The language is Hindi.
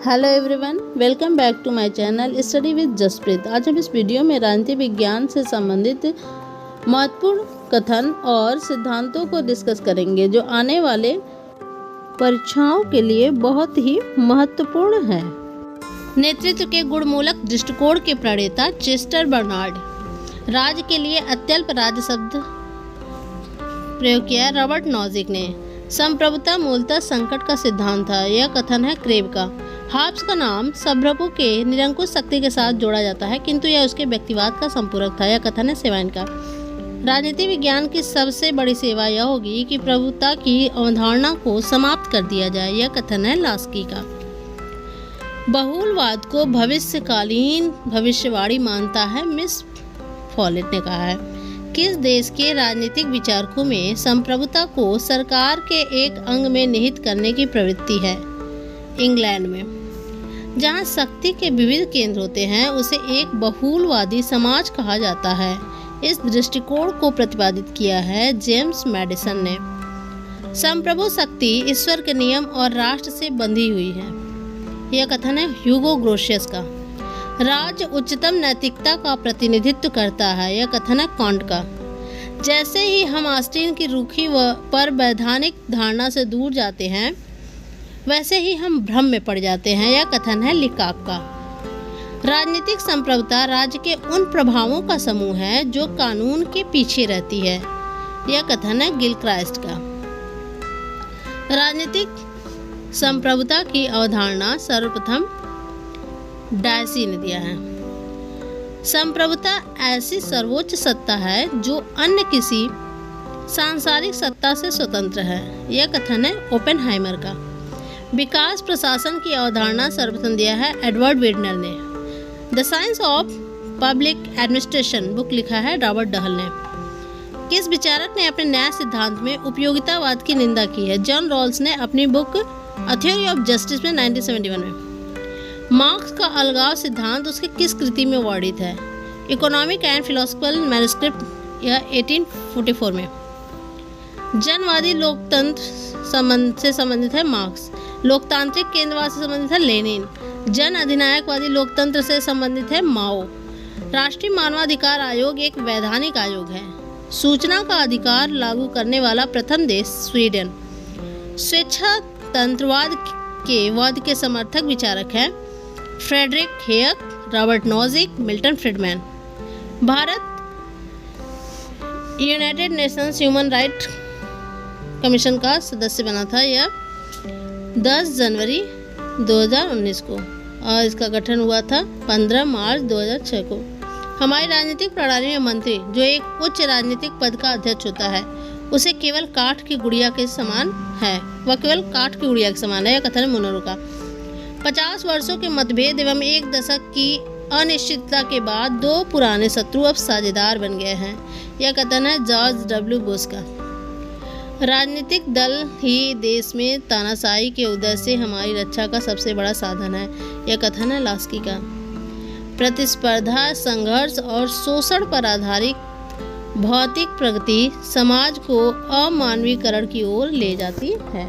Hello everyone, welcome back to my channel study with Jaspreet. आज हम इस वीडियो में राजनीति विज्ञान से संबंधित महत्वपूर्ण कथन और सिद्धांतों को डिस्कस करेंगे जो आने वाले परीक्षाओं के लिए बहुत ही महत्वपूर्ण है। नेतृत्व के गुणमूलक दृष्टिकोण के प्रणेता चेस्टर बर्नार्ड। राज्य के लिए अत्यल्प राज्य शब्द प्रयोग किया रॉबर्ट नॉजिक ने। संप्रभुता मूलतः संकट का सिद्धांत था। यह कथन है क्रेब का। हाब्स का नाम संप्रभु के निरंकुश शक्ति के साथ जोड़ा जाता है, किंतु यह उसके व्यक्तिवाद का संपूरक था। यह कथन है सेवाइन का। राजनीति विज्ञान की सबसे बड़ी सेवा यह होगी कि प्रभुता की अवधारणा को समाप्त कर दिया जाए। यह कथन है लास्की का। बहुलवाद को भविष्यकालीन भविष्यवाणी मानता है, मिस फॉलेट ने कहा है। किस देश के राजनीतिक विचारकों में संप्रभुता को सरकार के एक अंग में निहित करने की प्रवृत्ति है? इंग्लैंड में। जहां शक्ति के विविध केंद्र होते हैं उसे एक बहुलवादी समाज कहा जाता है। इस दृष्टिकोण को प्रतिपादित किया है जेम्स मैडिसन ने। संप्रभु शक्ति ईश्वर के नियम और राष्ट्र से बंधी हुई है। यह कथन है ह्यूगो ग्रोशियस का। राज्य उच्चतम नैतिकता का प्रतिनिधित्व करता है। यह कथन है कॉन्ट का। जैसे ही हम ऑस्टिन की रूखी पर वैधानिक धारणा से दूर जाते हैं वैसे ही हम भ्रम में पड़ जाते हैं। यह कथन है लिकाक का। राजनीतिक संप्रभुता राज्य के उन प्रभावों का समूह है जो कानून के पीछे रहती है। यह कथन है गिलक्राइस्ट का। राजनीतिक संप्रभुता की अवधारणा सर्वप्रथम डायसी ने दिया है। संप्रभुता ऐसी सर्वोच्च सत्ता है जो अन्य किसी सांसारिक सत्ता से स्वतंत्र है। यह कथन है ओपेनहाइमर का। विकास प्रशासन की अवधारणा सर्वप्रथम दिया है एडवर्ड वेडनर ने। The science of public administration book लिखा है रॉबर्ट डहल ने। किस विचारक ने अपने न्याय सिद्धांत में उपयोगितावाद की निंदा की है? जॉन रॉल्स ने अपनी book a theory of justice में 1971 में। मार्क्स का अलगाव सिद्धांत उसके किस कृति में वर्णित है? इकोनॉमिक एंड फिलोसफिकल मैन्युस्क्रिप्ट यह 1844 में। जनवादी लोकतंत्र से संबंधित है मार्क्स। लोकतांत्रिक केंद्रवाद से संबंधित है लेनिन। जन अधिनायकवादी लोकतंत्र से संबंधित है माओ। राष्ट्रीय मानवाधिकार आयोग एक वैधानिक आयोग है। सूचना का अधिकार लागू करने वाला प्रथम देश स्वीडन। स्वेच्छा तंत्रवाद के वाद के समर्थक विचारक हैं Friedrich Hayek, Robert Nozick, Milton Friedman. Bharat United Nations human right commission का सदस्य बना था। यह 10 जनवरी 2019 को और इसका गठन हुआ था 15 मार्च 2006 को। हमारी राजनीतिक प्रणाली में मंत्री जो एक उच्च राजनीतिक पद का अध्यक्ष होता है उसे केवल काठ की गुड़िया के समान है। वह केवल काठ की गुड़िया के समान है। यह कथन है मुनरो का। 50 वर्षों के मतभेद एवं एक दशक की अनिश्चितता के बाद दो पुराने शत्रु अब साझेदार बन गए हैं। यह कथन है जॉर्ज डब्ल्यू बुश का। राजनीतिक दल ही देश में तानाशाही के उदय से हमारी रक्षा का सबसे बड़ा साधन है। यह कथन है लास्की का। प्रतिस्पर्धा, संघर्ष और शोषण पर आधारित भौतिक प्रगति समाज को अमानवीकरण की ओर ले जाती है।